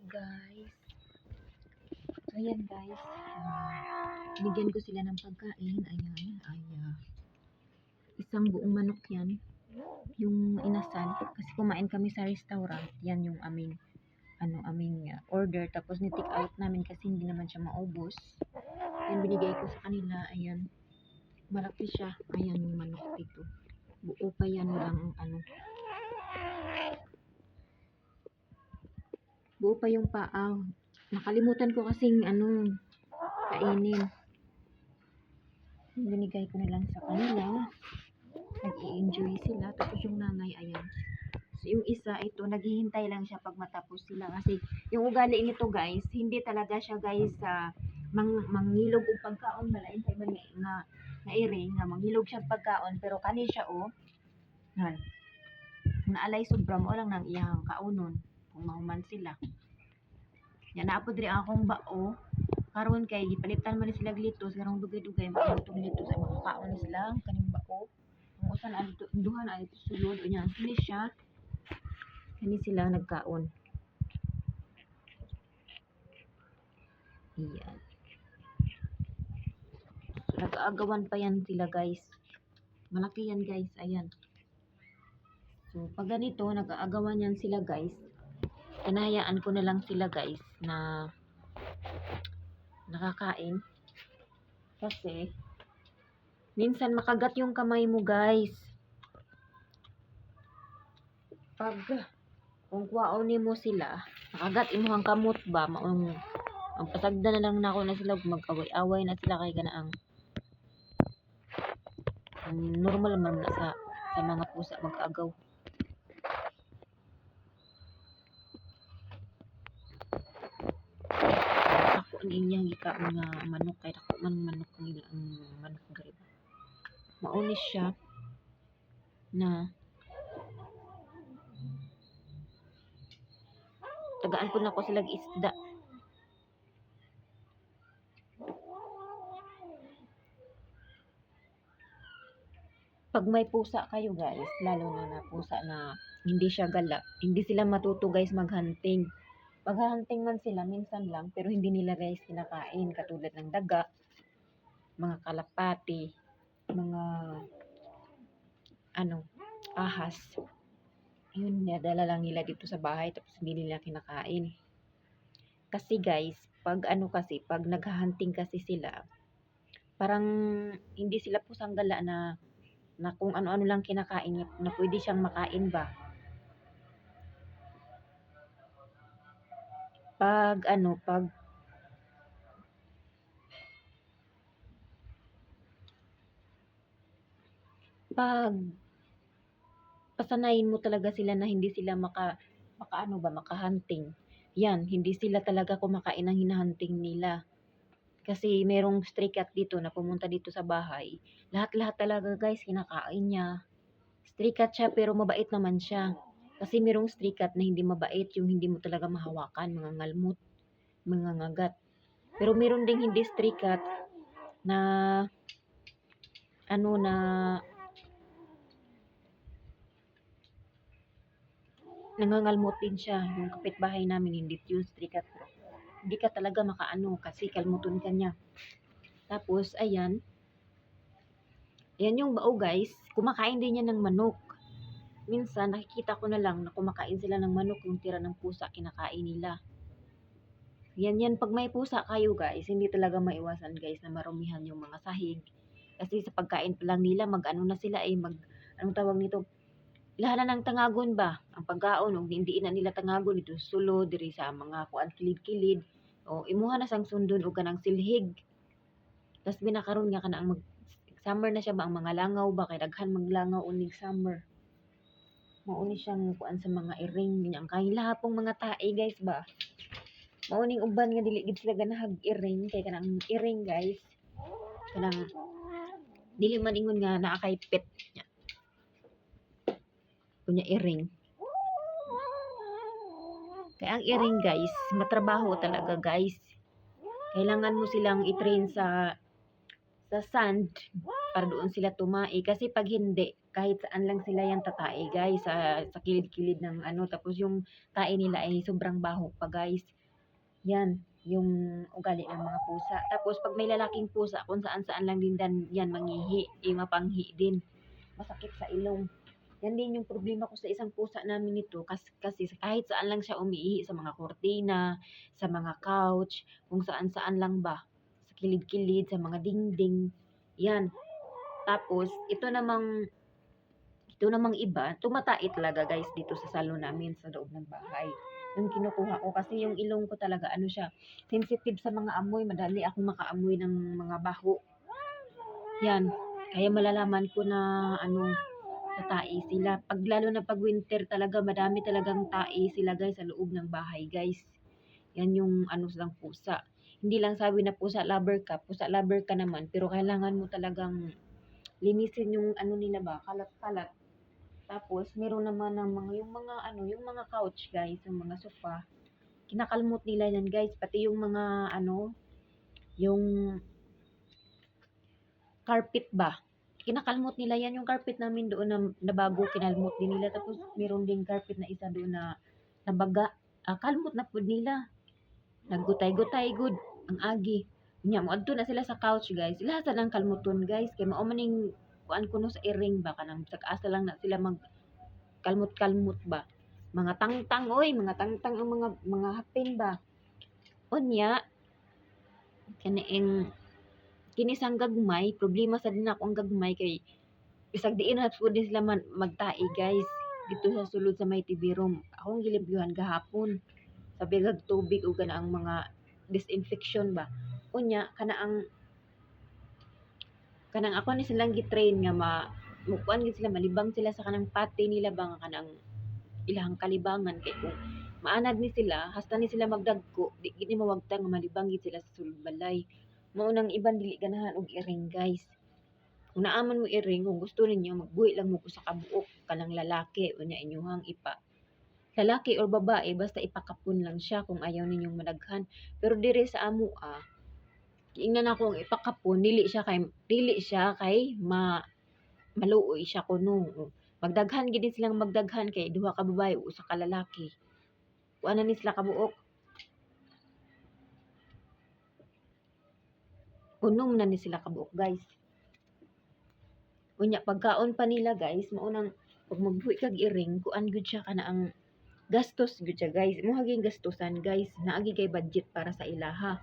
guys. So, ayan guys. Binigyan ko sila ng pagkain. Ayan. Isang buong manok yan. Yung inasal. Kasi kumain kami sa restaurant. Yan yung aming order. Tapos ni-take out namin kasi hindi naman siya maubos. Yan binigay ko sa kanila. Ayan. Malaki siya. Ayan yung manok dito. Buo pa yan lang buo pa yung paa. Nakalimutan ko kasing kainin. Binigay ko na lang sa kanila. Nag-i-enjoy sila. Tapos yung nanay, ayan. So, yung isa, ito, naghihintay lang siya pag matapos sila. Kasi yung ugali nito guys, hindi talaga siya guys mangilog o pagkaon. Malain sa iba nga iring, nga manghilog siya pagkaon. Pero kani siya naalay sobra mo lang ng iyang kaunon. Kung mahuman sila. Yan, naapod rin akong bao. Karon kay gipalitan man sila glitos, karong dugay-dugay magtong glitos ay makakaon sila kaning bao. Kung usan duhan ay sulod unya kini siya. Kani sila nagkaon. Iyan. So, nag-aagawan pa yan sila guys. Malaki yan guys, ayan. So pag ganito nag-aagawan yan sila guys. Hinahayaan ko na lang sila guys na nakakain. Kasi minsan makagat yung kamay mo guys. Pag kung kuwaon mo sila, makagat imuhang kamot ba, ang pasagda na lang nako na sila mag-away-away na sila kay ganaang normal man na sa mga pusa mag-agaw. Ako niya gika mga manok kay dako man manok nila ang manok gari. Maunis siya na tagaan ko na ko sila isda. Pag may pusa kayo guys, lalo na pusa na hindi siya gala, hindi sila matuto guys maghunting. Maghahunting man sila minsan lang, pero hindi nila guys kinakain katulad ng daga, mga kalapati, mga ahas. Yun, nadala lang nila dito sa bahay tapos hindi nila kinakain. Kasi guys, pag pag naghahunting kasi sila, parang hindi sila pusang gala na kung ano-ano lang kinakain na pwede siyang makain ba. Pag pasanayin mo talaga sila na hindi sila makahunting. Yan, hindi sila talaga kumakain ng hinahunting nila. Kasi merong stray cat dito na pumunta dito sa bahay. Lahat-lahat talaga guys kinakain niya. Stray cat siya pero mabait naman siya. Kasi merong stray cat na hindi mabait, yung hindi mo talaga mahawakan, mga ngalmot, mga ngagat. Pero meron ding hindi stray cat na nangangalmot din siya. Yung kapitbahay namin hindi yung stray cat. Hindi ka talaga kasi kalmuton ka niya. Tapos ayan yung bao guys, kumakain din yan ng manok. Minsan nakikita ko na lang na kumakain sila ng manok, yung tira ng pusa kinakain nila. Yan pag may pusa kayo guys, hindi talaga maiwasan guys na marumihan yung mga sahig. Kasi sa pagkain pa lang nila anong tawag nito, lahat na ng tangagon ba ang pagkaon, hindi na nila tangagon ito sulod diri sa mga kuan kilid-kilid o imuha na sang sundon o kanang silhig. Tas binakaron nga kana ang summer na siya ba ang mga langaw ba kay daghan maglangaw unig summer. Mauni siyang kuan sa mga iring ang kahilapong mga tae guys ba. Mauning uban nga dili gid sila ganahag iring kay kanang iring guys. Kanang dili man ingon nga naa kay pet niya. Kunya iring. Kaya ang iring guys, matrabaho talaga guys. Kailangan mo silang i-train sa sand para doon sila tumai. Kasi pag hindi, kahit saan lang sila yan tatai guys, sa kilid-kilid ng ano, tapos yung tae nila ay sobrang baho pa guys. Yan, yung ugali ng mga pusa. Tapos pag may lalaking pusa, kung saan-saan lang din yan mangihi, mapanghi din. Masakit sa ilong. Yan din yung problema ko sa isang pusa namin nito kasi kahit saan lang siya umiihi, sa mga kortina, sa mga couch, kung saan-saan lang ba, sa kilid-kilid, sa mga dingding. Yan. Tapos ito namang iba, tumatai talaga guys dito sa salon namin sa loob ng bahay. Yung kinukuha ko kasi yung ilong ko talaga ano siya, sensitive sa mga amoy, madali akong makaamoy ng mga baho. Yan. Kaya malalaman ko na ano, tatai sila. Lalo na pag winter talaga, madami talagang tai sila guys sa loob ng bahay guys. Yan yung ano silang pusa. Hindi lang sabi na pusa lover ka naman, pero kailangan mo talagang linisin yung ano nila ba, kalat-kalat. Tapos meron naman ng yung mga couch guys, yung mga sofa. Kinakalmot nila yan guys, pati yung mga yung carpet ba. Kinakalmot nila yan, yung carpet namin doon na bago, kinalmot din nila. Tapos meron ding carpet na isa doon na nabaga. Kalmot na po nila. Naggutay-gutay good ang agi. Nya mo adto na sila sa couch guys. Lahat ang kalmuton guys. Kay mao maning kuan kuno sa iring ba kanang asa lang na sila mag kalmot-kalmot ba. Mga tangtang mga tangtang ang mga hapin ba. Unya kaniing kinisang gagmay, problema sa din ako ang gagmay kay bisag diin na po din sila magtai guys dito sa sulod sa may TV room. Akong gilimpyuhan gahapon sa bigag tubig o gana ang mga disinfection ba. Unya kanang ako ni silang gitrain nga mukuan gid sila, malibang sila sa kanang pati nila ba nga kanang ilahang kalibangan kay kung maanad ni sila hasta ni sila magdagko di gid ni mawagtang nga malibang gid sila sa sulod balay. Mao nang iban dili ganahan og iring guys. Kung naaman mo iring, kung gusto ninyo magbuhi lang mo ko sa kabuok kanang lalaki unya inyong ipa. Lalaki or babae basta ipakapon lang siya kung ayaw ninyong madaghan. Pero dire sa amo ingnan ako ang ipakapon dili siya kay maluoy siya kuno. Magdaghan gid silang magdaghan kay duha ka babae o usa ka lalaki. Kuan na ni sila kabuok. Unom na ni sila kabuok guys. Unya pagkaon pa nila guys, maunang pag magbuhi kag iring, kuan gud siya kana ang gastos gud siya guys. Imo haging gastusan guys, naagi kay budget para sa ilaha.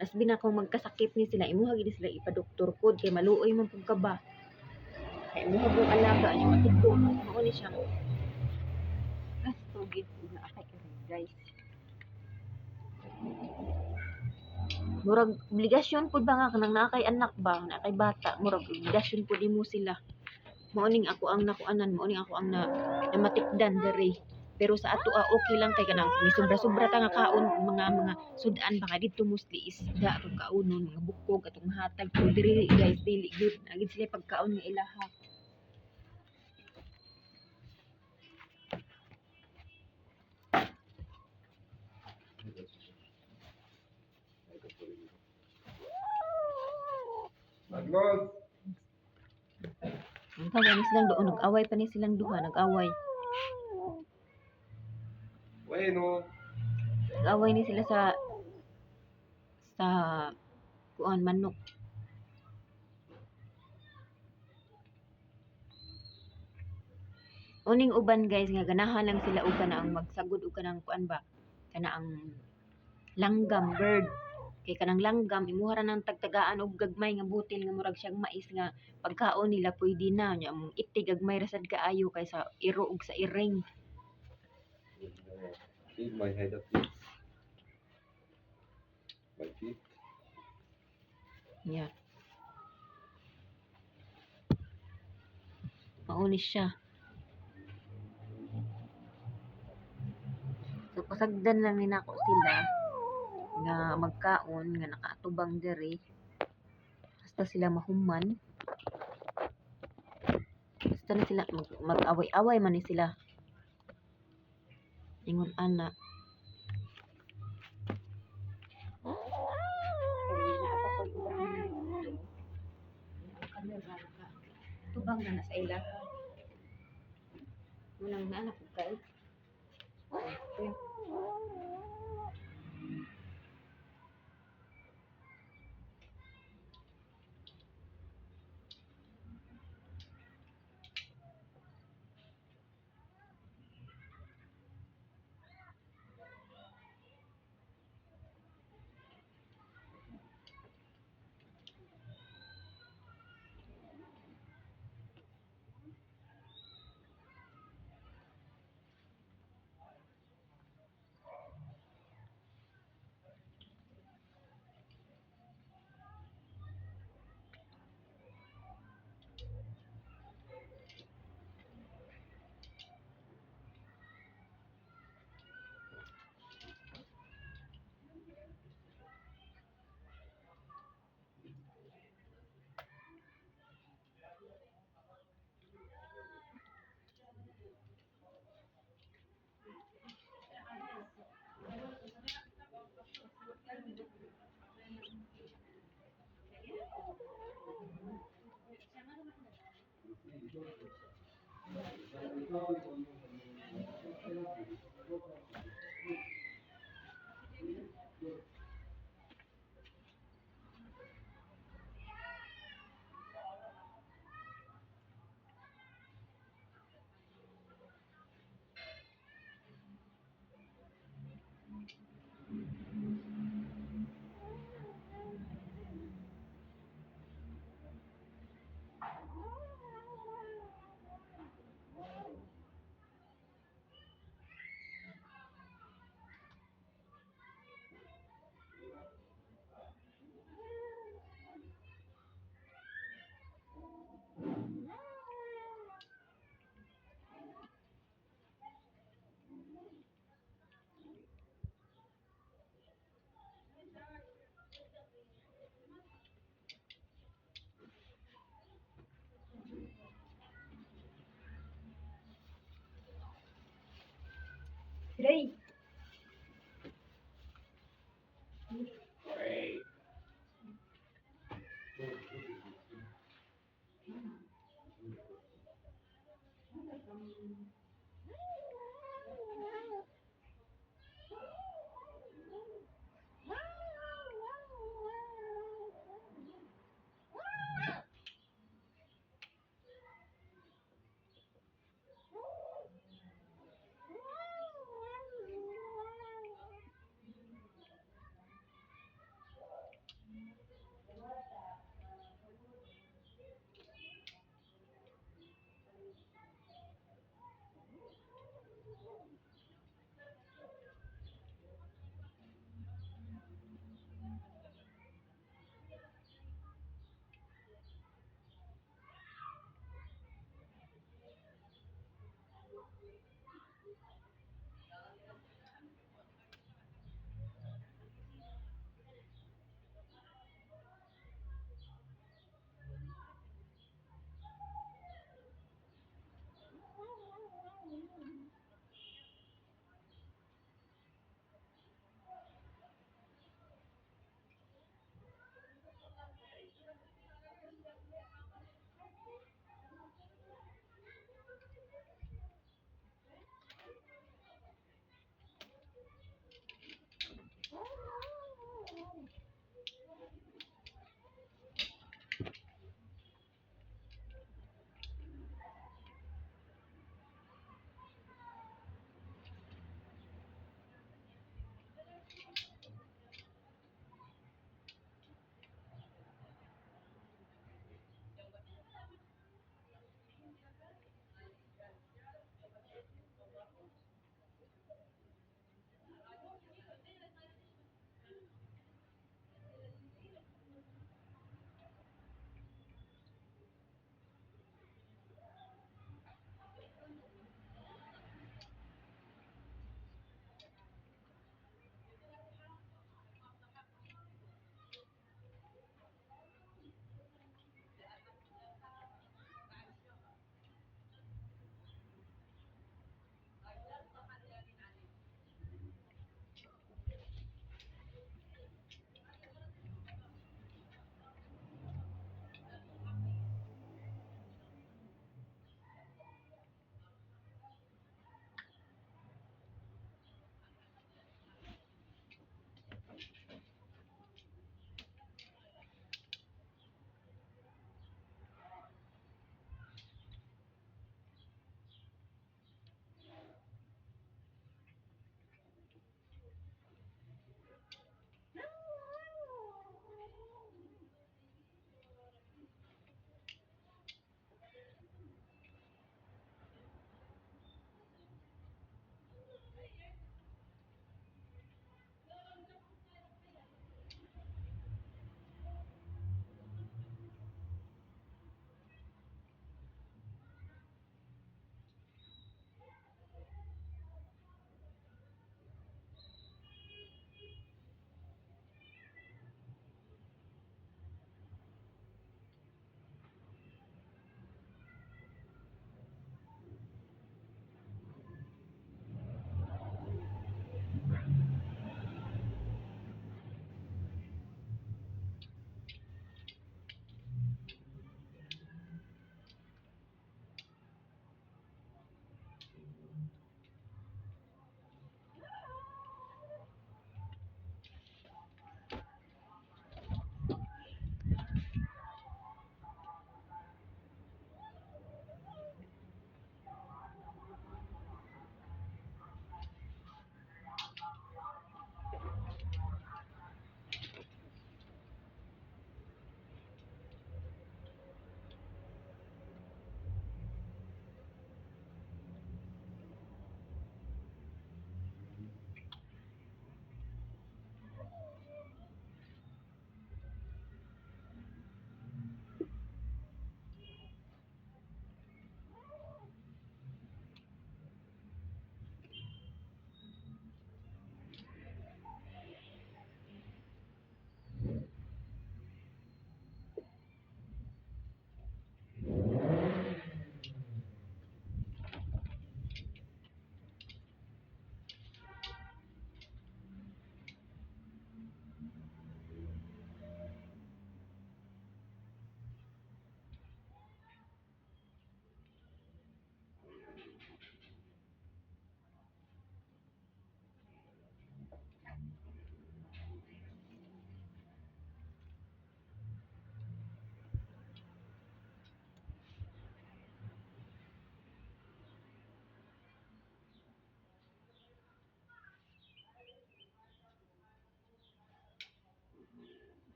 As bina kung magkasakit ni sila, imo hagid sila ipa-doktor pod kay maluoy man pud ka ba. Kay imo hagong alaga niya matudlo, mao ni siya. Gasto gid na akay iring guys. Murag obligasyon pud ba nga kanang naa kay anak ba, naa kay bata, murag obligasyon pud imo sila. Mao ning ako ang nakuanan, mao ning ako ang namatikdan diri. Pero sa ato okay lang kay kanang may sobra-sobra ta nga kaon mga sudan baka dito mostly isda atong kaunon, mga bukog atong mahatag. Pero diri guys dili gyud agid sila pagkaon nga ilaha. Maglos. Ang tawa ni silang doon, nag-away pa ni silang duha, nag-away. Bueno. Nag-away ni sila sa kuan manok. Uning uban guys nga ganahan lang sila og kanang magsagod og kanang kuan ba, kanang langgam bird. Kay kanang langgam imuha ra nang tagtagaan og gagmay nga butil nga murag siyang mais nga pagkaon nila pwede na nya mong itig gagmay ra sad kaayo kaysa iro og sa iring. Leave my head up please. My feet. Yeah. Maunis siya. So pasagdan lang ni nako sila nga magkaon nga nakaatubang diri hasta sila mahuman. Basta na sila mag-away-away man ni sila. Ingon ana. Kamera tabang na sa ila. Munang na anak ko kayo. Okay.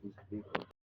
Is dito.